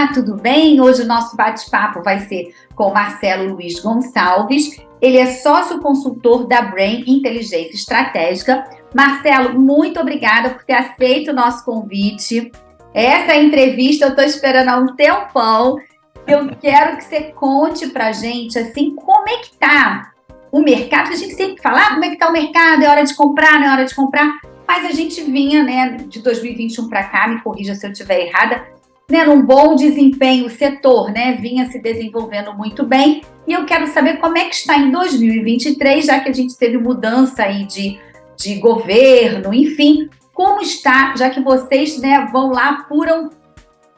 Olá, tudo bem? Hoje o nosso bate-papo vai ser com o Marcelo Luiz Gonçalves. Ele é sócio consultor da Brain Inteligência Estratégica. Marcelo, muito obrigada por ter aceito o nosso convite. Essa entrevista eu estou esperando há um tempão. Eu quero que você conte para a gente, assim, como é que está o mercado. A gente sempre fala, como é que está o mercado? É hora de comprar, não é hora de comprar? Mas a gente vinha, né, de 2021 para cá, me corrija se eu estiver errada, né, num bom desempenho, o setor, né, vinha se desenvolvendo muito bem. E eu quero saber como é que está em 2023, já que a gente teve mudança aí de governo, enfim, como está, já que vocês, né, vão lá, apuram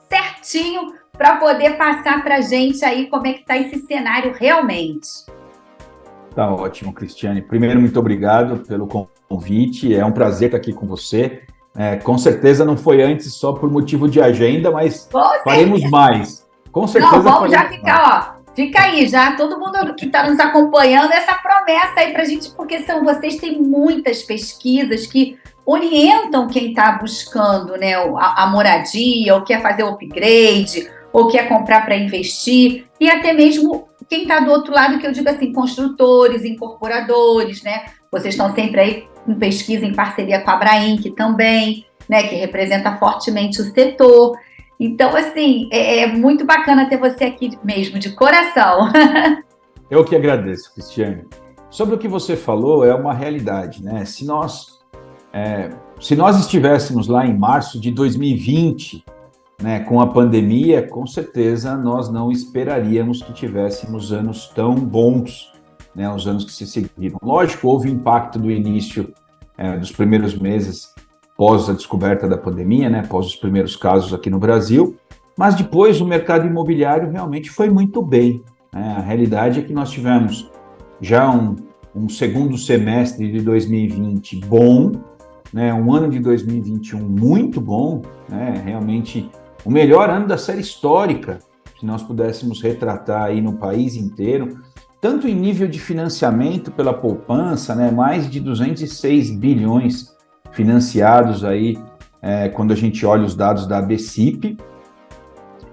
certinho para poder passar para a gente aí como é que está esse cenário realmente. Tá ótimo, Cristiane. Primeiro, muito obrigado pelo convite. É um prazer estar aqui com você. Com certeza não foi antes só por motivo de agenda, mas faremos mais. Com certeza. Não, vamos já ficar, ó. Fica aí, já todo mundo que está nos acompanhando, essa promessa aí para a gente, porque vocês têm muitas pesquisas que orientam quem está buscando, né, a moradia, ou quer fazer o upgrade, ou quer comprar para investir, e até mesmo quem está do outro lado, que eu digo assim, construtores, incorporadores, né? Vocês estão sempre aí com pesquisa em parceria com a Abrainc também, né, que representa fortemente o setor. Então, assim, é muito bacana ter você aqui mesmo, de coração. Eu que agradeço, Cristiane. Sobre o que você falou, é uma realidade, né? Se nós estivéssemos lá em março de 2020, né, com a pandemia, com certeza nós não esperaríamos que tivéssemos anos tão bons, né, os anos que se seguiram. Lógico, houve impacto do início dos primeiros meses pós a descoberta da pandemia, né, pós os primeiros casos aqui no Brasil, mas depois o mercado imobiliário realmente foi muito bem, né? A realidade é que nós tivemos já um segundo semestre de 2020 bom, né, um ano de 2021 muito bom, né, realmente o melhor ano da série histórica, se nós pudéssemos retratar aí no país inteiro, tanto em nível de financiamento pela poupança, né, mais de 206 bilhões financiados aí, quando a gente olha os dados da ABCIP.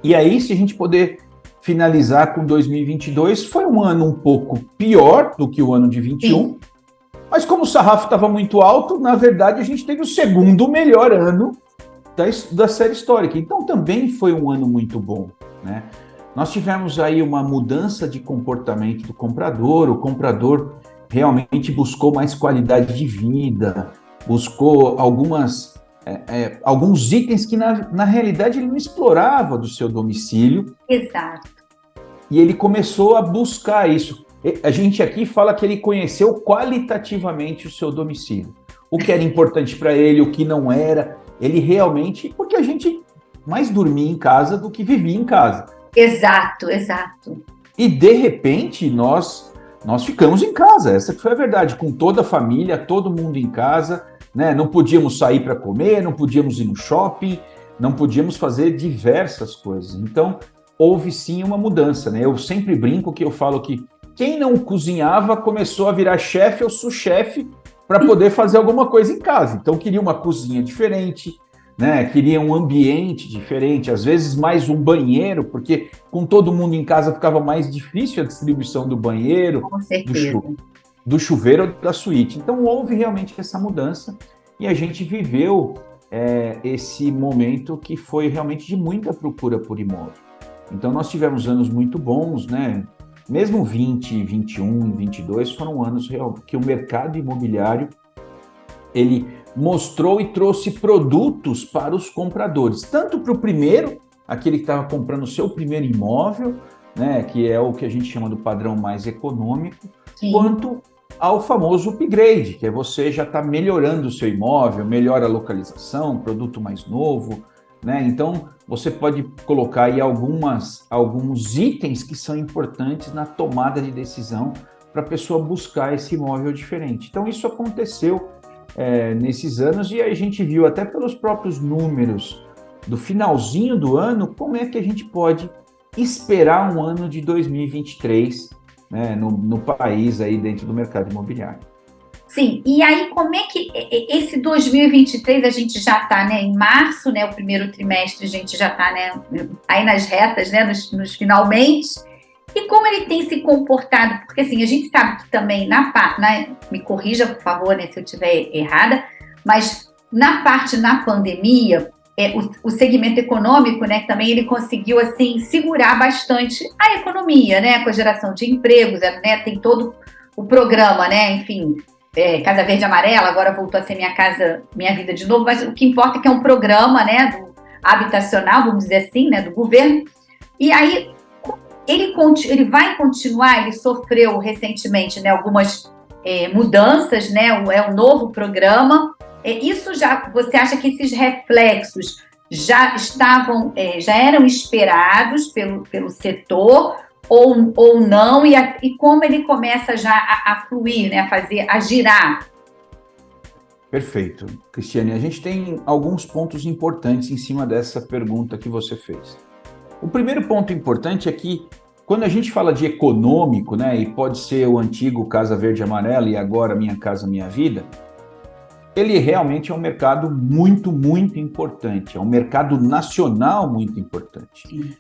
E aí, se a gente poder finalizar com 2022, foi um ano um pouco pior do que o ano de 21, mas como o sarrafo estava muito alto, na verdade a gente teve o segundo melhor ano da série histórica. Então também foi um ano muito bom, né? Nós tivemos aí uma mudança de comportamento do comprador, o comprador realmente buscou mais qualidade de vida, buscou alguns itens que na realidade ele não explorava do seu domicílio. Exato. E ele começou a buscar isso. A gente aqui fala que ele conheceu qualitativamente o seu domicílio. O que era importante para ele, o que não era. Ele realmente... Porque a gente mais dormia em casa do que vivia em casa. Exato, exato. E, de repente, nós ficamos em casa. Essa que foi a verdade. Com toda a família, todo mundo em casa, né? Não podíamos sair para comer, não podíamos ir no shopping, não podíamos fazer diversas coisas. Então, houve sim uma mudança, né? Eu sempre brinco que eu falo que quem não cozinhava começou a virar chefe ou sous-chefe para poder fazer alguma coisa em casa. Então, queria uma cozinha diferente, né? Queria um ambiente diferente, às vezes mais um banheiro, porque com todo mundo em casa ficava mais difícil a distribuição do banheiro, Com certeza. do chuveiro ou da suíte. Então, houve realmente essa mudança e a gente viveu esse momento que foi realmente de muita procura por imóvel. Então, nós tivemos anos muito bons, né? Mesmo 20, 21 e 22 foram anos que o mercado imobiliário ele mostrou e trouxe produtos para os compradores, tanto para o primeiro, aquele que estava comprando o seu primeiro imóvel, né, que é o que a gente chama do padrão mais econômico, sim, quanto ao famoso upgrade, que é você já está melhorando o seu imóvel, melhora a localização, produto mais novo, né? Então, você pode colocar aí alguns itens que são importantes na tomada de decisão para a pessoa buscar esse imóvel diferente. Então, isso aconteceu nesses anos e a gente viu até pelos próprios números do finalzinho do ano como é que a gente pode esperar um ano de 2023, né, no país, aí dentro do mercado imobiliário. Sim, e aí como é que esse 2023 a gente já está, né, em março, né, o primeiro trimestre a gente já está, né, aí nas retas, né, nos finalmente, e como ele tem se comportado, porque assim, a gente sabe que também me corrija por favor, né, se eu estiver errada, mas na pandemia, o segmento econômico, né, também ele conseguiu assim segurar bastante a economia, né, com a geração de empregos, né, tem todo o programa, né, enfim, Casa Verde e Amarela, agora voltou a ser Minha Vida de novo, mas o que importa é que é um programa, né, habitacional, vamos dizer assim, né, do governo, e aí ele vai continuar, ele sofreu recentemente, né, algumas mudanças, né, é um novo programa. Isso você acha que esses reflexos já eram esperados pelo setor ou não, e como ele começa já a fluir, né, a girar? Perfeito. Cristiane, a gente tem alguns pontos importantes em cima dessa pergunta que você fez. O primeiro ponto importante é que, quando a gente fala de econômico, né, e pode ser o antigo Casa Verde e Amarela e agora Minha Casa Minha Vida, ele realmente é um mercado muito, muito importante, é um mercado nacional muito importante.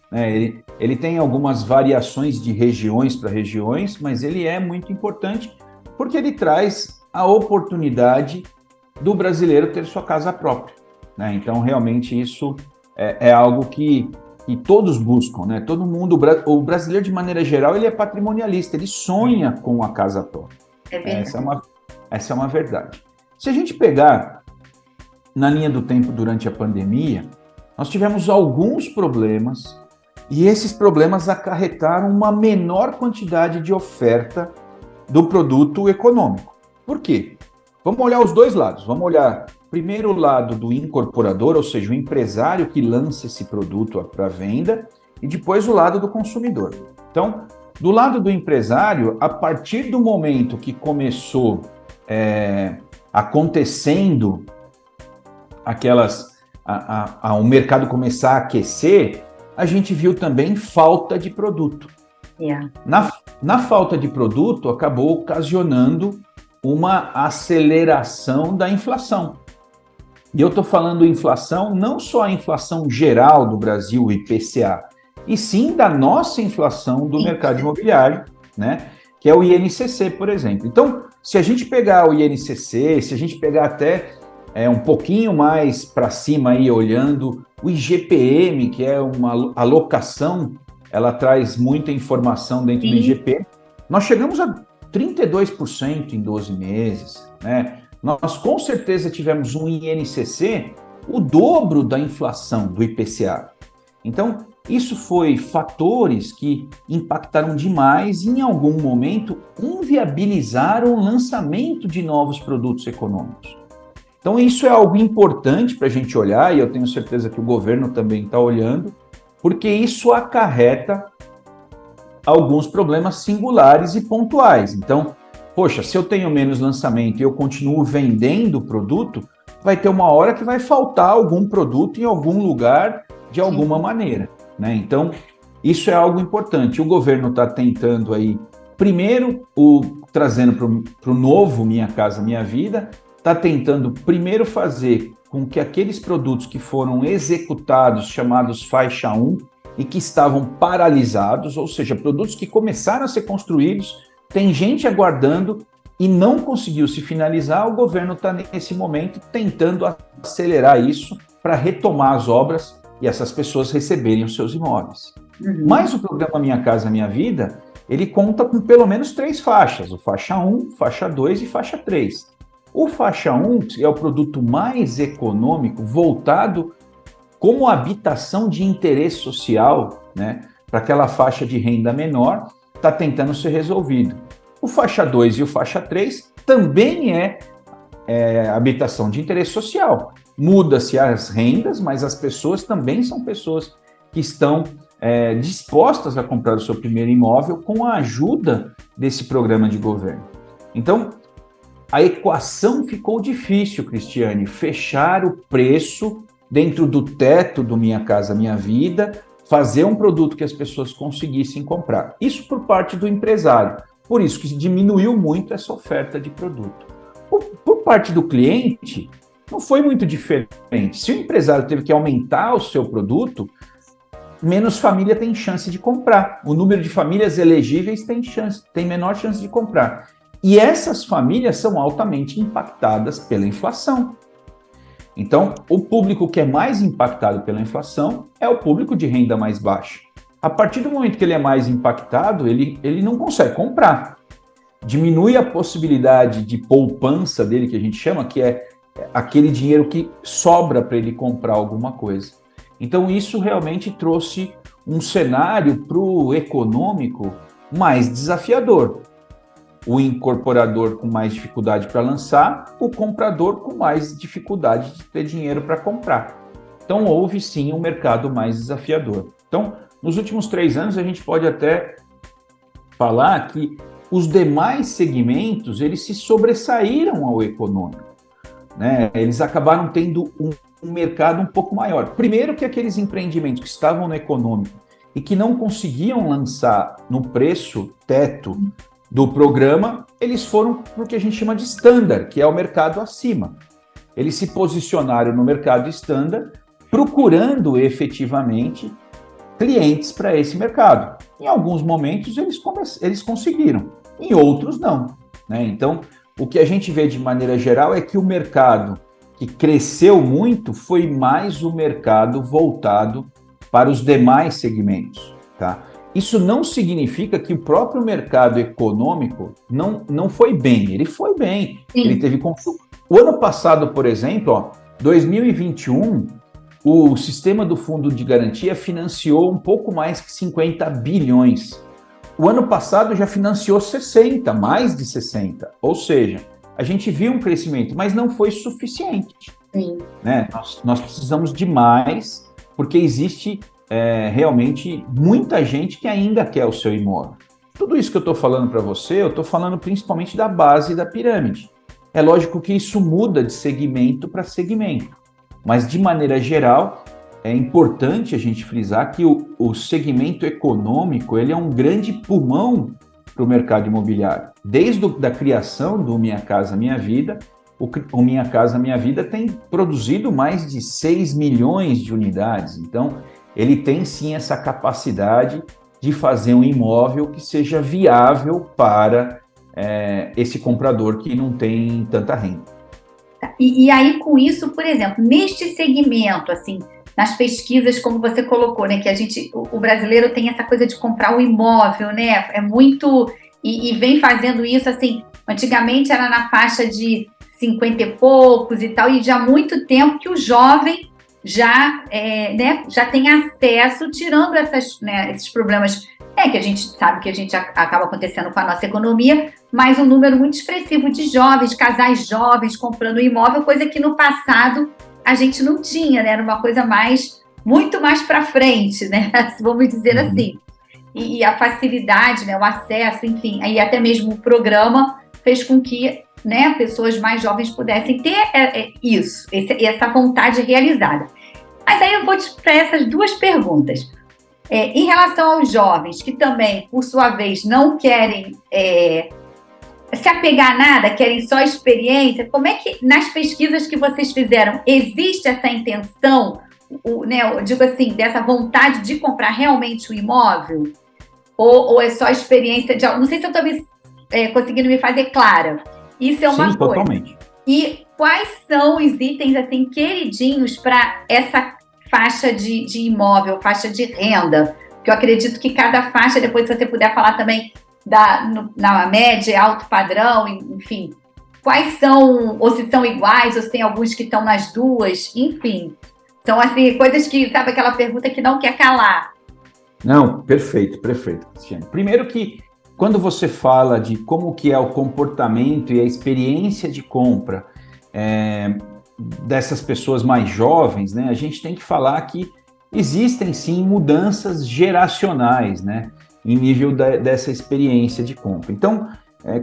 Ele tem algumas variações de regiões para regiões, mas ele é muito importante porque ele traz a oportunidade do brasileiro ter sua casa própria, né? Então, realmente, isso é algo que todos buscam, né? Todo mundo, o brasileiro, de maneira geral, ele é patrimonialista, ele sonha com a casa própria. Essa é uma verdade. Se a gente pegar na linha do tempo durante a pandemia, nós tivemos alguns problemas e esses problemas acarretaram uma menor quantidade de oferta do produto econômico. Por quê? Vamos olhar os dois lados. Vamos olhar primeiro o lado do incorporador, ou seja, o empresário que lança esse produto para venda, e depois o lado do consumidor. Então, do lado do empresário, a partir do momento que começou acontecendo o mercado começar a aquecer, a gente viu também falta de produto. Yeah. Na falta de produto, acabou ocasionando uma aceleração da inflação. E eu estou falando inflação, não só a inflação geral do Brasil, o IPCA, e sim da nossa inflação do mercado imobiliário, né? Que é o INCC, por exemplo. Então, se a gente pegar o INCC, se a gente pegar até um pouquinho mais para cima, aí, olhando o IGPM, que é uma alocação, ela traz muita informação dentro do IGPM, nós chegamos a 32% em 12 meses, né? Nós com certeza tivemos um INCC o dobro da inflação do IPCA. Então, isso foi fatores que impactaram demais e, em algum momento, inviabilizaram o lançamento de novos produtos econômicos. Então, isso é algo importante para a gente olhar, e eu tenho certeza que o governo também está olhando, porque isso acarreta alguns problemas singulares e pontuais. Então, poxa, se eu tenho menos lançamento e eu continuo vendendo o produto, vai ter uma hora que vai faltar algum produto em algum lugar de alguma maneira, né? Então, isso é algo importante. O governo está tentando aí, primeiro, trazendo para o novo Minha Casa Minha Vida, está tentando primeiro fazer com que aqueles produtos que foram executados, chamados faixa 1, e que estavam paralisados, ou seja, produtos que começaram a ser construídos, tem gente aguardando e não conseguiu se finalizar, o governo está nesse momento tentando acelerar isso para retomar as obras e essas pessoas receberem os seus imóveis. Mas o programa Minha Casa Minha Vida, ele conta com pelo menos 3 faixas, o faixa 1, faixa 2 e faixa 3. O faixa 1 é o produto mais econômico, voltado como habitação de interesse social, né, para aquela faixa de renda menor, está tentando ser resolvido. O faixa 2 e o faixa 3 também é habitação de interesse social. Muda-se as rendas, mas as pessoas também são pessoas que estão dispostas a comprar o seu primeiro imóvel com a ajuda desse programa de governo. Então, a equação ficou difícil, Cristiane, fechar o preço dentro do teto do Minha Casa Minha Vida, fazer um produto que as pessoas conseguissem comprar. Isso por parte do empresário. Por isso que diminuiu muito essa oferta de produto. por parte do cliente, não foi muito diferente. Se o empresário teve que aumentar o seu produto, menos família tem chance de comprar. O número de famílias elegíveis tem menor chance de comprar. E essas famílias são altamente impactadas pela inflação. Então, o público que é mais impactado pela inflação é o público de renda mais baixa. A partir do momento que ele é mais impactado, ele não consegue comprar. Diminui a possibilidade de poupança dele, que a gente chama, que é aquele dinheiro que sobra para ele comprar alguma coisa. Então, isso realmente trouxe um cenário para o econômico mais desafiador. O incorporador com mais dificuldade para lançar, o comprador com mais dificuldade de ter dinheiro para comprar. Então, houve sim um mercado mais desafiador. Então, nos últimos 3 anos, a gente pode até falar que os demais segmentos, eles se sobressaíram ao econômico, né? Eles acabaram tendo um mercado um pouco maior. Primeiro que aqueles empreendimentos que estavam no econômico e que não conseguiam lançar no preço teto do programa, eles foram para o que a gente chama de standard, que é o mercado acima. Eles se posicionaram no mercado standard, procurando efetivamente clientes para esse mercado. Em alguns momentos eles conseguiram, em outros não, né? Então, o que a gente vê de maneira geral é que o mercado que cresceu muito foi mais o mercado voltado para os demais segmentos, tá? Isso não significa que o próprio mercado econômico não foi bem, ele foi bem. Sim. Ele teve consumo. O ano passado, por exemplo, 2021, o sistema do Fundo de Garantia financiou um pouco mais que 50 bilhões. O ano passado já financiou 60, mais de 60. Ou seja, a gente viu um crescimento, mas não foi suficiente. Sim. Né? Nós precisamos de mais, porque existe realmente muita gente que ainda quer o seu imóvel. Tudo isso que eu estou falando para você, eu estou falando principalmente da base da pirâmide. É lógico que isso muda de segmento para segmento, mas de maneira geral é importante a gente frisar que o segmento econômico ele é um grande pulmão para o mercado imobiliário. Desde a criação do Minha Casa Minha Vida, o Minha Casa Minha Vida tem produzido mais de 6 milhões de unidades. Então, ele tem sim essa capacidade de fazer um imóvel que seja viável para esse comprador que não tem tanta renda. E aí, com isso, por exemplo, neste segmento, assim, nas pesquisas, como você colocou, né, que o brasileiro tem essa coisa de comprar um imóvel, né, é muito, e vem fazendo isso, assim, antigamente era na faixa de 50 e poucos e tal, e já há muito tempo que o jovem já tem acesso, tirando esses problemas que a gente sabe que a gente acaba acontecendo com a nossa economia, mas um número muito expressivo de jovens, casais jovens comprando imóvel, coisa que no passado a gente não tinha, né? Era uma coisa muito mais para frente, né? Vamos dizer assim. E a facilidade, né? O acesso, enfim, aí até mesmo o programa fez com que, né, pessoas mais jovens pudessem ter essa vontade realizada. Mas aí eu vou para essas 2 perguntas. Em relação aos jovens, que também, por sua vez, não querem se apegar a nada, querem só experiência, como é que, nas pesquisas que vocês fizeram, existe essa intenção, eu digo assim, dessa vontade de comprar realmente o imóvel? Ou é só experiência de... Não sei se eu estou conseguindo me fazer clara. Isso é uma coisa. Totalmente. E quais são os itens, assim, queridinhos para essa faixa de imóvel, faixa de renda? Porque eu acredito que cada faixa, depois se você puder falar também na média, alto padrão, enfim, quais são, ou se são iguais, ou se tem alguns que estão nas duas, enfim, são assim, coisas que, sabe, aquela pergunta que não quer calar. Não, perfeito, Cristiane. Primeiro que, quando você fala de como que é o comportamento e a experiência de compra dessas pessoas mais jovens, né, a gente tem que falar que existem sim mudanças geracionais, né, em nível dessa experiência de compra. Então,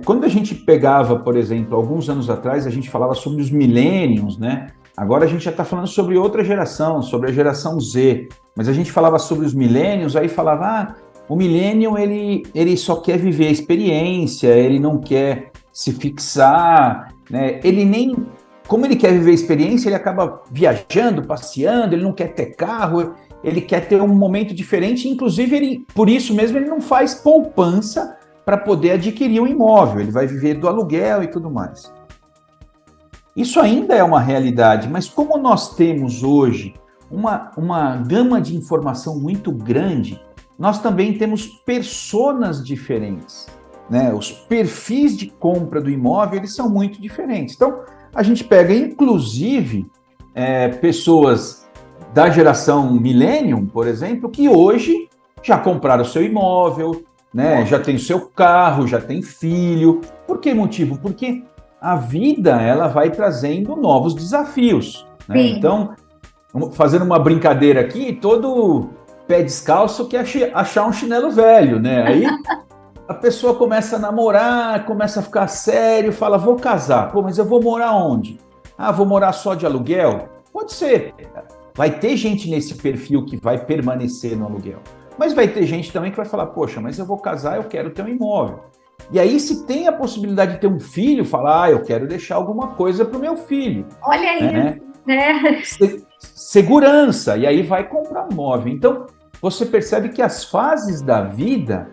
quando a gente pegava, por exemplo, alguns anos atrás, a gente falava sobre os millennials, né? Agora a gente já está falando sobre outra geração, sobre a geração Z, mas a gente falava sobre os millennials, aí falava, o millennial ele só quer viver a experiência, ele não quer se fixar, né? Ele nem, como ele quer viver a experiência, ele acaba viajando, passeando, ele não quer ter carro, ele quer ter um momento diferente, inclusive ele, por isso mesmo ele não faz poupança para poder adquirir um imóvel, ele vai viver do aluguel e tudo mais. Isso ainda é uma realidade, mas como nós temos hoje uma gama de informação muito grande, nós também temos personas diferentes, né? Os perfis de compra do imóvel, eles são muito diferentes. Então, a gente pega, inclusive, pessoas da geração Millennium, por exemplo, que hoje já compraram o seu imóvel, né? Já tem o seu carro, já tem filho. Por que motivo? Porque a vida, ela vai trazendo novos desafios, né? Então, fazendo uma brincadeira aqui, todo pé descalço quer achar um chinelo velho, né? Aí a pessoa começa a namorar, começa a ficar sério, fala, vou casar. Pô, mas eu vou morar onde? Ah, vou morar só de aluguel? Pode ser. Vai ter gente nesse perfil que vai permanecer no aluguel. Mas vai ter gente também que vai falar, poxa, mas eu vou casar, eu quero ter um imóvel. E aí, se tem a possibilidade de ter um filho, falar, eu quero deixar alguma coisa para o meu filho. Olha isso, né? Segurança, e aí vai comprar um imóvel. Então, você percebe que as fases da vida,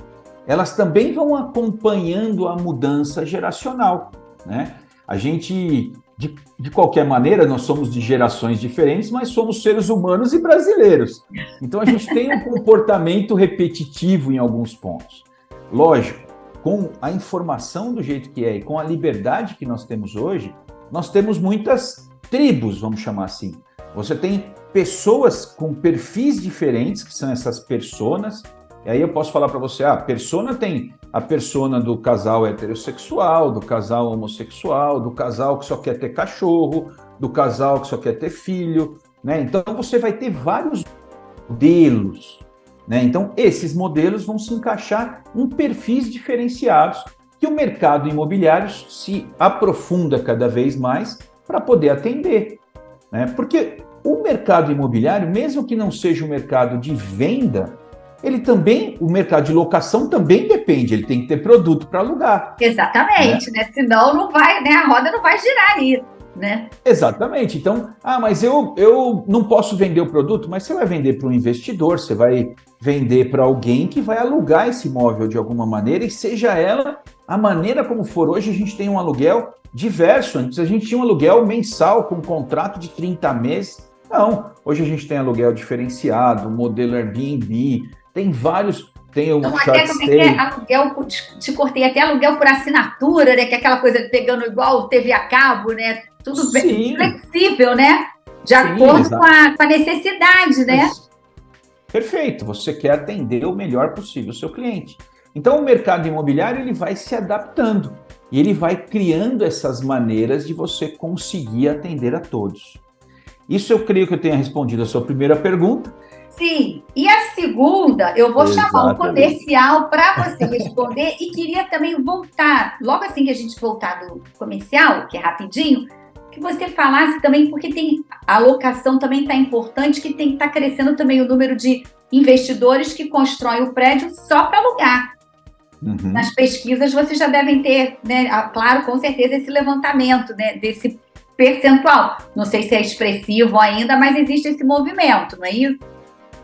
elas também vão acompanhando a mudança geracional, né? A gente, de qualquer maneira, nós somos de gerações diferentes, mas somos seres humanos e brasileiros. Então, a gente tem um comportamento repetitivo em alguns pontos. Lógico, com a informação do jeito que é e com a liberdade que nós temos hoje, nós temos muitas tribos, vamos chamar assim. Você tem pessoas com perfis diferentes, que são essas personas, e aí eu posso falar para você, a persona tem a persona do casal heterossexual, do casal homossexual, do casal que só quer ter cachorro, do casal que só quer ter filho, né? Então você vai ter vários modelos, né? Então esses modelos vão se encaixar em perfis diferenciados que o mercado imobiliário se aprofunda cada vez mais para poder atender, né? Porque o mercado imobiliário, mesmo que não seja um mercado de venda, ele também, o mercado de locação também depende, ele tem que ter produto para alugar. Exatamente, né? Senão não vai, né? A roda não vai girar ali, né? Exatamente. Então, mas eu não posso vender o produto, mas você vai vender para um investidor, você vai vender para alguém que vai alugar esse imóvel de alguma maneira, e seja ela a maneira como for. Hoje a gente tem um aluguel diverso, antes a gente tinha um aluguel mensal com um contrato de 30 meses. Não, hoje a gente tem aluguel diferenciado, modelo Airbnb, tem vários, tem o short stay. Aluguel, te cortei, até aluguel por assinatura, né? Que é aquela coisa pegando igual TV a cabo, né? Tudo bem flexível, né? De acordo com a necessidade, né? Perfeito, você quer atender o melhor possível o seu cliente. Então o mercado imobiliário ele vai se adaptando e ele vai criando essas maneiras de você conseguir atender a todos. Isso eu creio que eu tenha respondido a sua primeira pergunta. Sim, e a segunda, eu vou chamar um comercial para você responder e queria também voltar, logo assim que a gente voltar do comercial, que é rapidinho, que você falasse também, porque tem a locação também está importante, que tem que estar crescendo também o número de investidores que constroem o prédio só para alugar. Uhum. Nas pesquisas vocês já devem ter, né, claro, com certeza, esse levantamento, né, desse percentual. Não sei se é expressivo ainda, mas existe esse movimento, não é isso?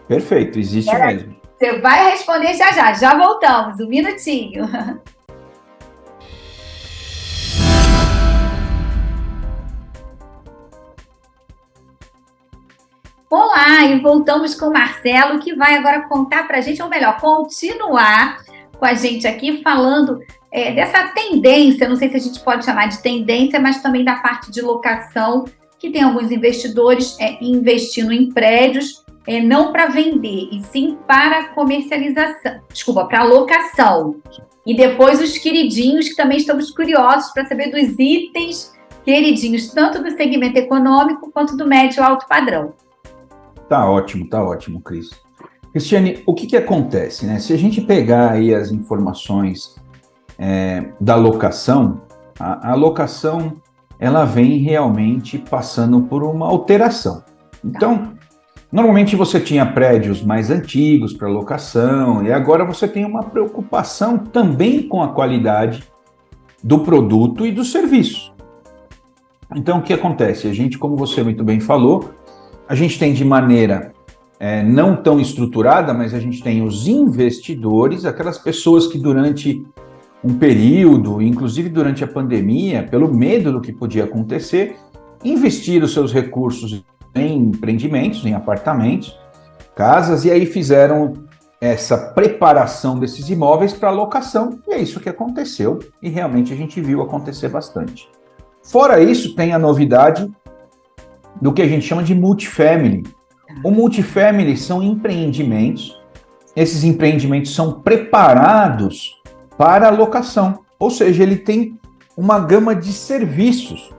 Perfeito, existe mesmo. Você vai responder já voltamos, um minutinho. Olá, e voltamos com o Marcelo, que vai agora contar para a gente, ou melhor, continuar com a gente aqui falando dessa tendência, não sei se a gente pode chamar de tendência, mas também da parte de locação, que tem alguns investidores investindo em prédios, não para vender, e sim para comercialização, para locação. E depois os queridinhos, que também estamos curiosos para saber dos itens queridinhos, tanto do segmento econômico quanto do médio alto padrão. Tá ótimo, Cris. Cristiane, o que acontece, né? Se a gente pegar aí as informações da locação, a locação, ela vem realmente passando por uma alteração. Então, normalmente você tinha prédios mais antigos para locação e agora você tem uma preocupação também com a qualidade do produto e do serviço. Então, o que acontece? A gente, como você muito bem falou, a gente tem de maneira não tão estruturada, mas a gente tem os investidores, aquelas pessoas que durante um período, inclusive durante a pandemia, pelo medo do que podia acontecer, investiram seus recursos em empreendimentos, em apartamentos, casas, e aí fizeram essa preparação desses imóveis para locação, e é isso que aconteceu, e realmente a gente viu acontecer bastante. Fora isso, tem a novidade do que a gente chama de multifamily. O multifamily são empreendimentos, esses empreendimentos são preparados para a locação, ou seja, ele tem uma gama de serviços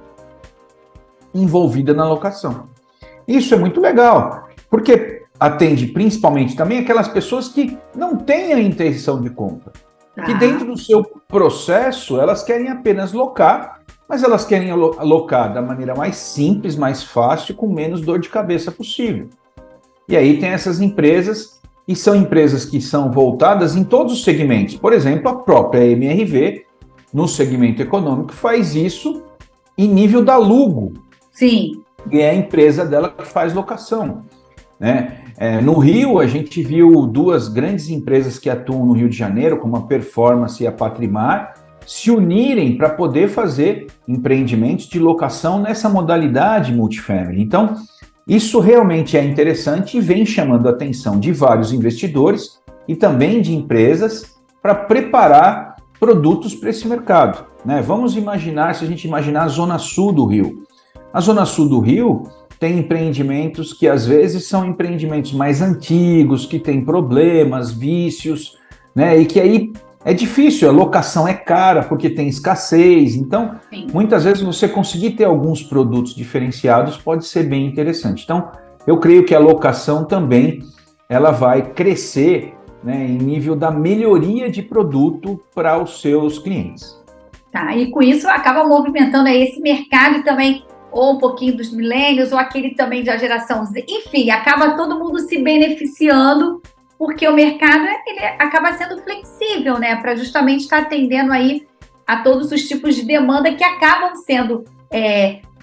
envolvida na locação. Isso é muito legal, porque atende principalmente também aquelas pessoas que não têm a intenção de compra, que dentro do seu processo elas querem apenas locar, mas elas querem alocar da maneira mais simples, mais fácil, com menos dor de cabeça possível. E aí tem essas empresas, e são empresas que são voltadas em todos os segmentos. Por exemplo, a própria MRV, no segmento econômico, faz isso em nível da Lugo. Sim. E é a empresa dela que faz locação, né? No Rio, a gente viu duas grandes empresas que atuam no Rio de Janeiro, como a Performance e a Patrimar, se unirem para poder fazer empreendimentos de locação nessa modalidade multifamily. Então, isso realmente é interessante e vem chamando a atenção de vários investidores e também de empresas para preparar produtos para esse mercado, né? Vamos imaginar, se a gente imaginar a Zona Sul do Rio. A Zona Sul do Rio tem empreendimentos que às vezes são empreendimentos mais antigos, que têm problemas, vícios, né? E que aí é difícil, a locação é cara porque tem escassez. Então, sim, muitas vezes você conseguir ter alguns produtos diferenciados pode ser bem interessante. Então, eu creio que a locação também ela vai crescer, né, em nível da melhoria de produto para os seus clientes. Tá, e com isso acaba movimentando aí esse mercado também, ou um pouquinho dos milênios, ou aquele também da geração Z. Enfim, acaba todo mundo se beneficiando, porque o mercado ele acaba sendo flexível, né, para justamente estar atendendo aí a todos os tipos de demanda que acabam sendo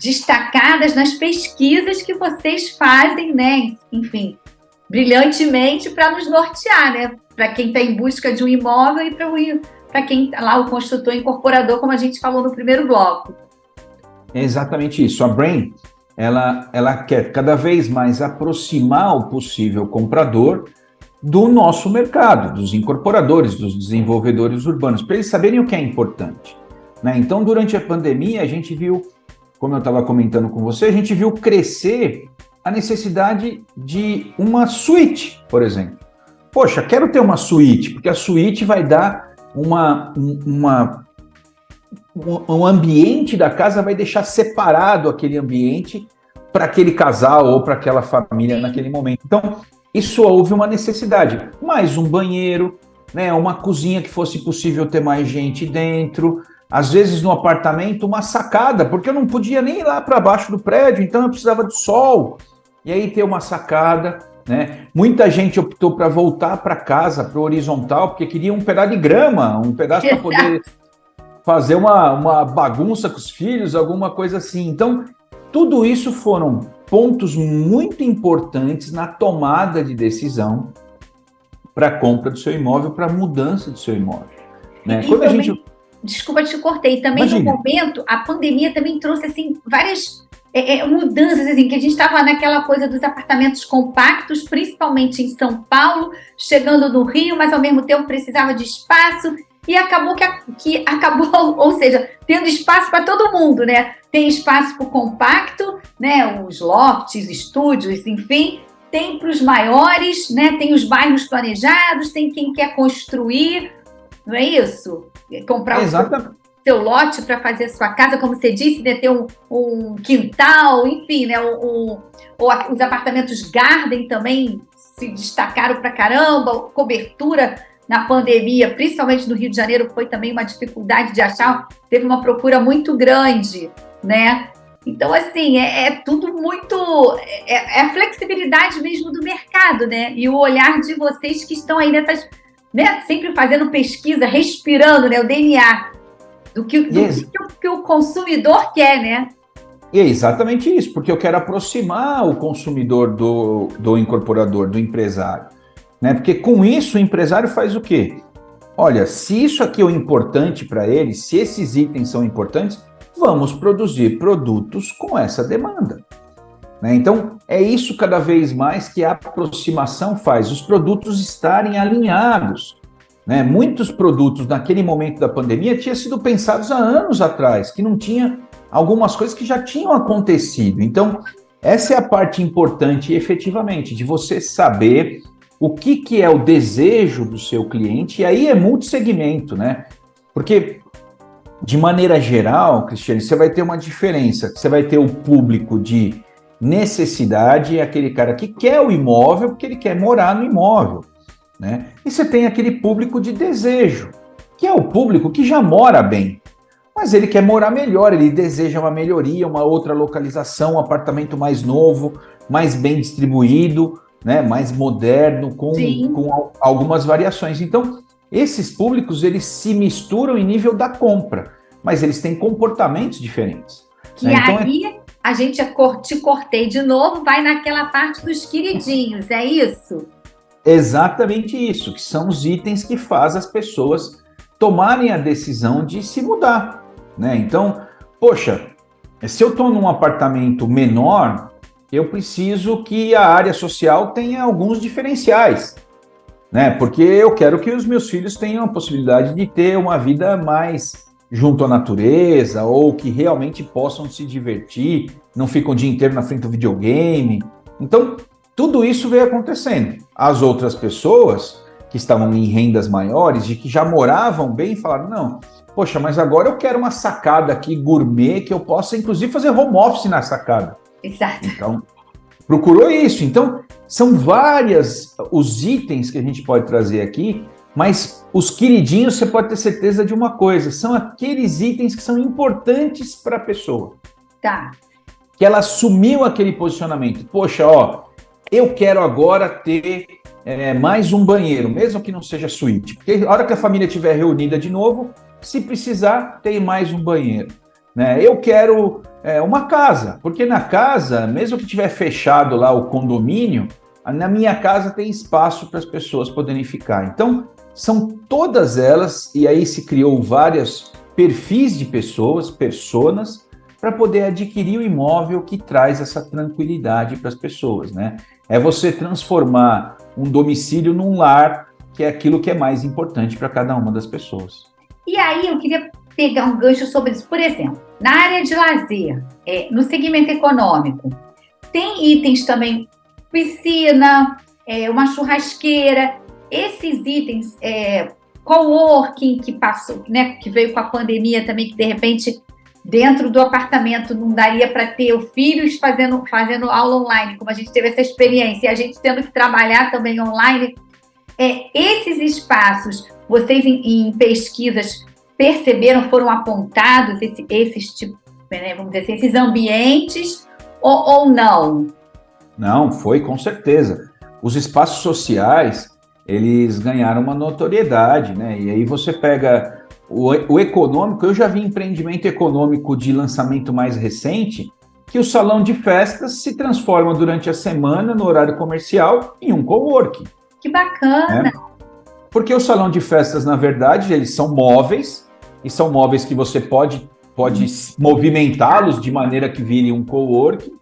destacadas nas pesquisas que vocês fazem, né, enfim, brilhantemente para nos nortear, né, para quem está em busca de um imóvel e para quem está lá, o construtor incorporador, como a gente falou no primeiro bloco. É exatamente isso. A Brain, ela quer cada vez mais aproximar o possível comprador do nosso mercado, dos incorporadores, dos desenvolvedores urbanos, para eles saberem o que é importante, né? Então, durante a pandemia, a gente viu, como eu estava comentando com você, a gente viu crescer a necessidade de uma suíte, por exemplo. Poxa, quero ter uma suíte, porque a suíte vai dar um ambiente da casa, vai deixar separado aquele ambiente para aquele casal ou para aquela família naquele momento. Então, isso houve uma necessidade. Mais um banheiro, né, uma cozinha que fosse possível ter mais gente dentro. Às vezes no apartamento, uma sacada, porque eu não podia nem ir lá para baixo do prédio, então eu precisava de sol. E aí ter uma sacada, né? Muita gente optou para voltar para casa, para o horizontal, porque queria um pedaço de grama, um pedaço para poder fazer uma bagunça com os filhos, alguma coisa assim. Então, tudo isso foram pontos muito importantes na tomada de decisão para a compra do seu imóvel, para a mudança do seu imóvel, né? Quando também, a gente... Desculpa, te cortei. Também Imagina. No momento, a pandemia também trouxe assim, várias mudanças, assim, que a gente estava naquela coisa dos apartamentos compactos, principalmente em São Paulo, chegando no Rio, mas ao mesmo tempo precisava de espaço. E acabou que acabou, ou seja, tendo espaço para todo mundo, né? Tem espaço para o compacto, né? Os lofts, estúdios, enfim. Tem para os maiores, né? Tem os bairros planejados, tem quem quer construir, não é isso? Comprar o seu lote para fazer a sua casa, como você disse, né? Ter um quintal, enfim, né? Os apartamentos Garden também se destacaram para caramba, cobertura. Na pandemia, principalmente no Rio de Janeiro, foi também uma dificuldade de achar, teve uma procura muito grande, né? Então, assim, é tudo muito... É a flexibilidade mesmo do mercado, né? E o olhar de vocês que estão aí nessas... Né? Sempre fazendo pesquisa, respirando, né? O DNA do que o consumidor quer, né? E é exatamente isso, porque eu quero aproximar o consumidor do incorporador, do empresário, né? Porque com isso o empresário faz o quê? Olha, se isso aqui é o importante para ele, se esses itens são importantes, vamos produzir produtos com essa demanda, né? Então, é isso cada vez mais que a aproximação faz, os produtos estarem alinhados, né? Muitos produtos naquele momento da pandemia tinham sido pensados há anos atrás, que não tinha algumas coisas que já tinham acontecido. Então, essa é a parte importante, efetivamente, de você saber o que é o desejo do seu cliente, e aí é multissegmento, né? Porque, de maneira geral, Cristiane, você vai ter uma diferença. Você vai ter o público de necessidade, aquele cara que quer o imóvel porque ele quer morar no imóvel, né? E você tem aquele público de desejo, que é o público que já mora bem, mas ele quer morar melhor, ele deseja uma melhoria, uma outra localização, um apartamento mais novo, mais bem distribuído, né, mais moderno, com algumas variações. Então, esses públicos, eles se misturam em nível da compra, mas eles têm comportamentos diferentes. Que então, aí a gente te cortei de novo, vai naquela parte dos queridinhos, é isso? Exatamente isso, que são os itens que fazem as pessoas tomarem a decisão de se mudar, né? Então, poxa, se eu estou num apartamento menor, eu preciso que a área social tenha alguns diferenciais, né? Porque eu quero que os meus filhos tenham a possibilidade de ter uma vida mais junto à natureza, ou que realmente possam se divertir, não ficam o dia inteiro na frente do videogame. Então, tudo isso veio acontecendo. As outras pessoas que estavam em rendas maiores, de que já moravam bem, falaram, não, poxa, mas agora eu quero uma sacada aqui gourmet, que eu possa, inclusive, fazer home office na sacada. Exato. Então, procurou isso. Então, são várias os itens que a gente pode trazer aqui, mas os queridinhos, você pode ter certeza de uma coisa, são aqueles itens que são importantes para a pessoa. Tá. Que ela assumiu aquele posicionamento. Poxa, ó, eu quero agora ter mais um banheiro, mesmo que não seja suíte. Porque a hora que a família estiver reunida de novo, se precisar, tem mais um banheiro. Né? Eu quero uma casa, porque na casa, mesmo que tiver fechado lá o condomínio, na minha casa tem espaço para as pessoas poderem ficar. Então, são todas elas, e aí se criou vários perfis de pessoas, personas, para poder adquirir o imóvel que traz essa tranquilidade para as pessoas, né? É você transformar um domicílio num lar, que é aquilo que é mais importante para cada uma das pessoas. E aí eu queria pegar um gancho sobre isso. Por exemplo, na área de lazer, no segmento econômico, tem itens também, piscina, uma churrasqueira, esses itens, coworking que passou, né, que veio com a pandemia também, que de repente dentro do apartamento não daria para ter os filhos fazendo aula online, como a gente teve essa experiência, e a gente tendo que trabalhar também online. Esses espaços, vocês em pesquisas perceberam, foram apontados esses tipos, né, vamos dizer assim, esses ambientes ou não? Não, foi com certeza. Os espaços sociais, eles ganharam uma notoriedade, né? E aí você pega o econômico, eu já vi empreendimento econômico de lançamento mais recente, que o salão de festas se transforma durante a semana, no horário comercial, em um coworking. Que bacana! Né? Porque o salão de festas, na verdade, eles são móveis, e são móveis que você pode movimentá-los de maneira que vire um coworking,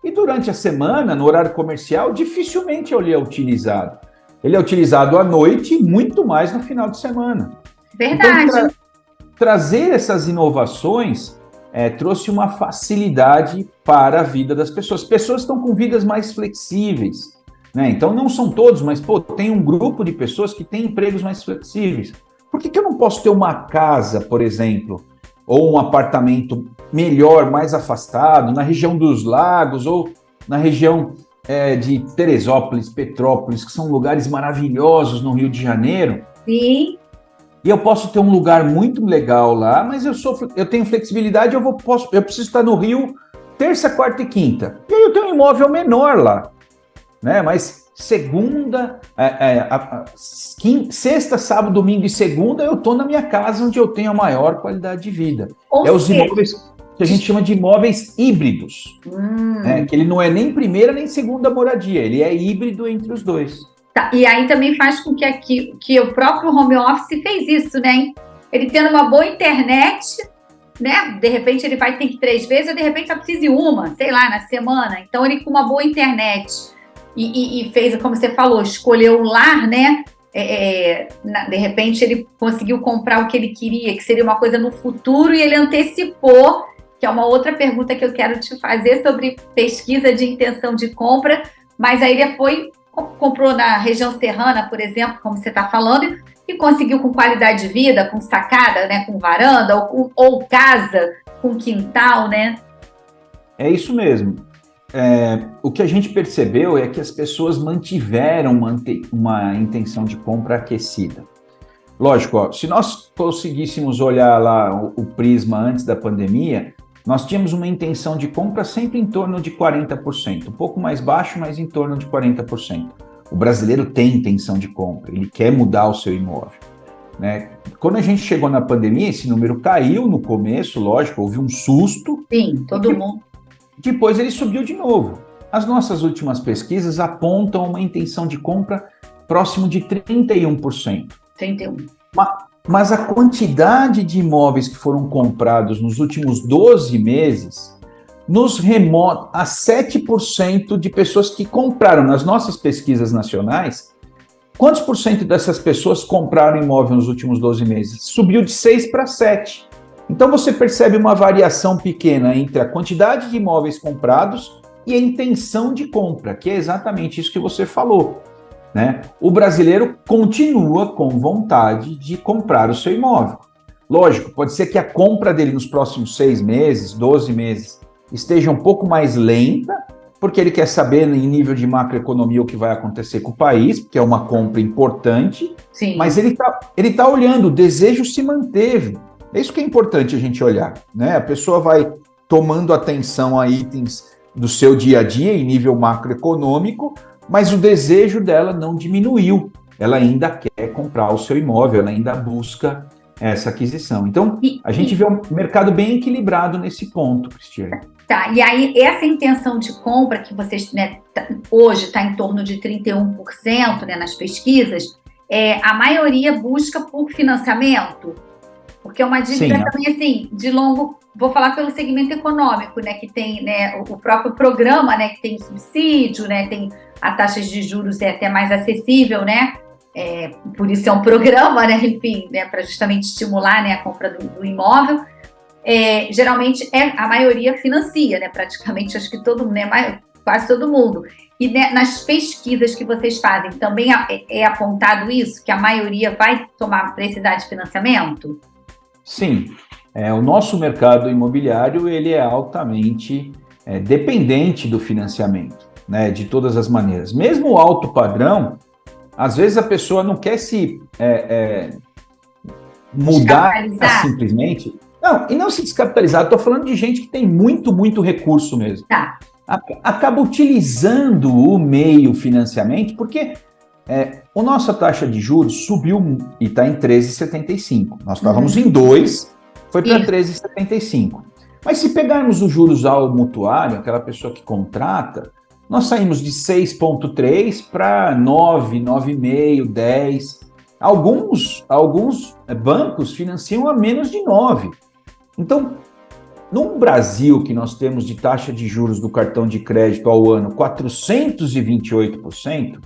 e durante a semana, no horário comercial, dificilmente ele é utilizado. Ele é utilizado à noite e muito mais no final de semana. Verdade. Então, trazer essas inovações trouxe uma facilidade para a vida das pessoas. Pessoas estão com vidas mais flexíveis, né? Então, não são todos, mas tem um grupo de pessoas que têm empregos mais flexíveis. Por que eu não posso ter uma casa, por exemplo, ou um apartamento melhor, mais afastado, na região dos lagos, ou na região de Teresópolis, Petrópolis, que são lugares maravilhosos no Rio de Janeiro? Sim. E eu posso ter um lugar muito legal lá, mas eu tenho flexibilidade, eu preciso estar no Rio terça, quarta e quinta. E aí eu tenho um imóvel menor lá, né? Mas segunda, sexta, sábado, domingo e segunda, eu estou na minha casa onde eu tenho a maior qualidade de vida. Ou os imóveis que a gente chama de imóveis híbridos, né? Que ele não é nem primeira nem segunda moradia, ele é híbrido entre os dois. Tá, e aí também faz com que o próprio home office fez isso, né? Ele tendo uma boa internet, né? De repente ele vai ter que ir 3 vezes, ou de repente só precisa ir uma, sei lá, na semana. Então ele com uma boa internet e fez, como você falou, escolheu um lar, né? De repente ele conseguiu comprar o que ele queria, que seria uma coisa no futuro, e ele antecipou, que é uma outra pergunta que eu quero te fazer sobre pesquisa de intenção de compra, mas aí ele comprou na região serrana, por exemplo, como você está falando, e conseguiu com qualidade de vida, com sacada, né, com varanda, ou casa, com quintal, né? É isso mesmo. O que a gente percebeu é que as pessoas mantiveram uma intenção de compra aquecida. Lógico, ó, se nós conseguíssemos olhar lá o prisma antes da pandemia, nós tínhamos uma intenção de compra sempre em torno de 40%, um pouco mais baixo, mas em torno de 40%. O brasileiro tem intenção de compra, ele quer mudar o seu imóvel, né? Quando a gente chegou na pandemia, esse número caiu no começo, lógico, houve um susto. Sim, todo mundo. Depois ele subiu de novo. As nossas últimas pesquisas apontam uma intenção de compra próximo de 31%. 31%. Mas a quantidade de imóveis que foram comprados nos últimos 12 meses nos remota a 7% de pessoas que compraram. Nas nossas pesquisas nacionais, quantos por cento dessas pessoas compraram imóvel nos últimos 12 meses? Subiu de 6 para 7. Então você percebe uma variação pequena entre a quantidade de imóveis comprados e a intenção de compra, que é exatamente isso que você falou, né? O brasileiro continua com vontade de comprar o seu imóvel. Lógico, pode ser que a compra dele nos próximos 6 meses, 12 meses, esteja um pouco mais lenta, porque ele quer saber em nível de macroeconomia o que vai acontecer com o país, porque é uma compra importante. Sim. Mas ele tá olhando, o desejo se manteve. É isso que é importante a gente olhar, né? A pessoa vai tomando atenção a itens do seu dia a dia em nível macroeconômico, mas o desejo dela não diminuiu. Ela ainda quer comprar o seu imóvel, ela ainda busca essa aquisição. Então, a gente vê um mercado bem equilibrado nesse ponto, Cristiane. Tá, e aí essa intenção de compra que vocês, né, hoje está em torno de 31%, né, nas pesquisas, a maioria busca por financiamento, porque é uma dívida também, assim, de longo, vou falar pelo segmento econômico, né, que tem, né, o próprio programa, né, que tem subsídio, né, tem a taxa de juros até mais acessível, né, por isso é um programa, né, enfim, né, para justamente estimular, né, a compra do imóvel. Geralmente a maioria financia, né, praticamente, acho que todo mundo, né, quase todo mundo. E, né, nas pesquisas que vocês fazem, também é apontado isso, que a maioria vai precisar de financiamento? Sim, o nosso mercado imobiliário ele é altamente dependente do financiamento, né, de todas as maneiras. Mesmo o alto padrão, às vezes a pessoa não quer se mudar simplesmente. Não, e não se descapitalizar, estou falando de gente que tem muito recurso mesmo. Tá. Acaba utilizando o meio financiamento, porque a nossa taxa de juros subiu e está em 13,75. Nós estávamos em 2, foi para 13,75. Mas se pegarmos os juros ao mutuário, aquela pessoa que contrata, nós saímos de 6,3 para 9, 9,5, 10. Alguns bancos financiam a menos de 9. Então, no Brasil, que nós temos de taxa de juros do cartão de crédito ao ano 428%,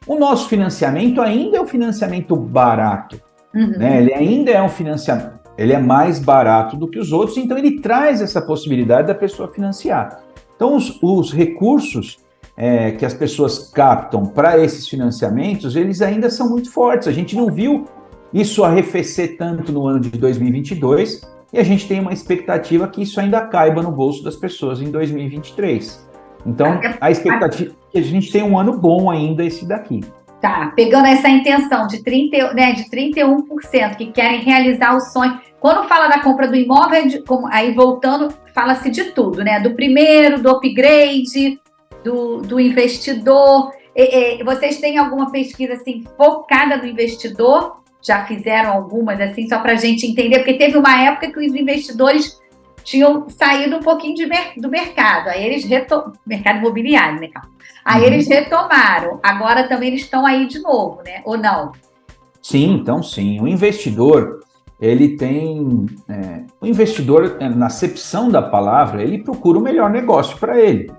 o nosso financiamento ainda é um financiamento barato. Né? Ele ainda é um financiamento, ele é mais barato do que os outros, então ele traz essa possibilidade da pessoa financiar. Então, os recursos que as pessoas captam para esses financiamentos, eles ainda são muito fortes. A gente não viu isso arrefecer tanto no ano de 2022, e a gente tem uma expectativa que isso ainda caiba no bolso das pessoas em 2023. Então, a expectativa é que a gente tem um ano bom ainda esse daqui. Tá, pegando essa intenção de 31% que querem realizar o sonho. Quando fala da compra do imóvel, aí voltando, fala-se de tudo, né? Do primeiro, do upgrade, do investidor. Vocês têm alguma pesquisa assim focada no investidor? Já fizeram algumas, assim, só para a gente entender? Porque teve uma época que os investidores tinham saído um pouquinho do mercado. Aí eles mercado imobiliário, né? Aí eles retomaram. Agora também eles estão aí de novo, né? Ou não? Sim, então sim. O investidor, ele tem... o investidor, na acepção da palavra, ele procura o melhor negócio para ele.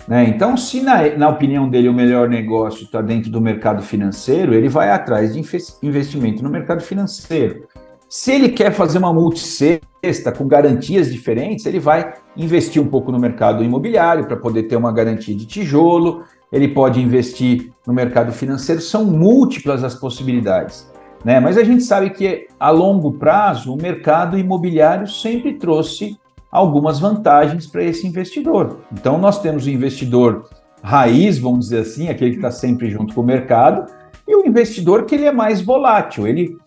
Né? Então, se na opinião dele o melhor negócio está dentro do mercado financeiro, ele vai atrás de investimento no mercado financeiro. Se ele quer fazer uma multicesta com garantias diferentes, ele vai investir um pouco no mercado imobiliário para poder ter uma garantia de tijolo, ele pode investir no mercado financeiro, são múltiplas as possibilidades. Né? Mas a gente sabe que a longo prazo o mercado imobiliário sempre trouxe algumas vantagens para esse investidor. Então, nós temos o investidor raiz, vamos dizer assim, aquele que está sempre junto com o mercado, e o investidor que ele é mais volátil, ele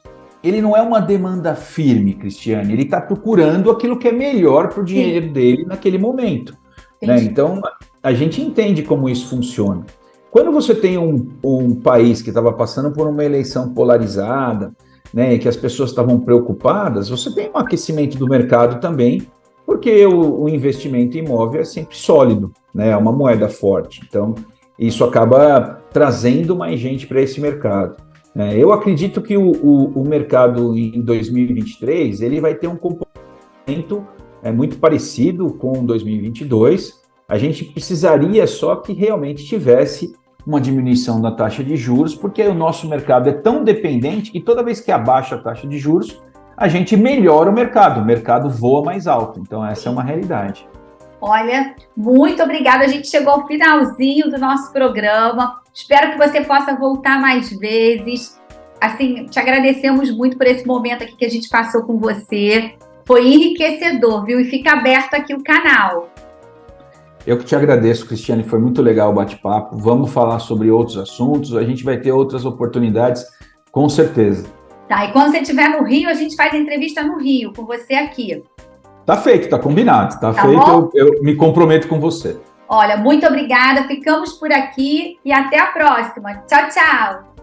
não é uma demanda firme, Cristiane, ele está procurando aquilo que é melhor para o dinheiro dele naquele momento. Né? Então, a gente entende como isso funciona. Quando você tem um país que estava passando por uma eleição polarizada, né, e que as pessoas estavam preocupadas, você tem um aquecimento do mercado também, porque o investimento em imóvel é sempre sólido, né? É uma moeda forte. Então, isso acaba trazendo mais gente para esse mercado. Eu acredito que o mercado em 2023 ele vai ter um comportamento muito parecido com 2022. A gente precisaria só que realmente tivesse uma diminuição da taxa de juros, porque o nosso mercado é tão dependente que toda vez que abaixa a taxa de juros, a gente melhora o mercado voa mais alto. Então, essa é uma realidade. Olha, muito obrigada. A gente chegou ao finalzinho do nosso programa. Espero que você possa voltar mais vezes. Assim, te agradecemos muito por esse momento aqui que a gente passou com você. Foi enriquecedor, viu? E fica aberto aqui o canal. Eu que te agradeço, Cristiane. Foi muito legal o bate-papo. Vamos falar sobre outros assuntos. A gente vai ter outras oportunidades, com certeza. Tá, e quando você estiver no Rio, a gente faz a entrevista no Rio, com você aqui. Tá feito, tá combinado. Tá feito, eu me comprometo com você. Olha, muito obrigada, ficamos por aqui e até a próxima. Tchau, tchau!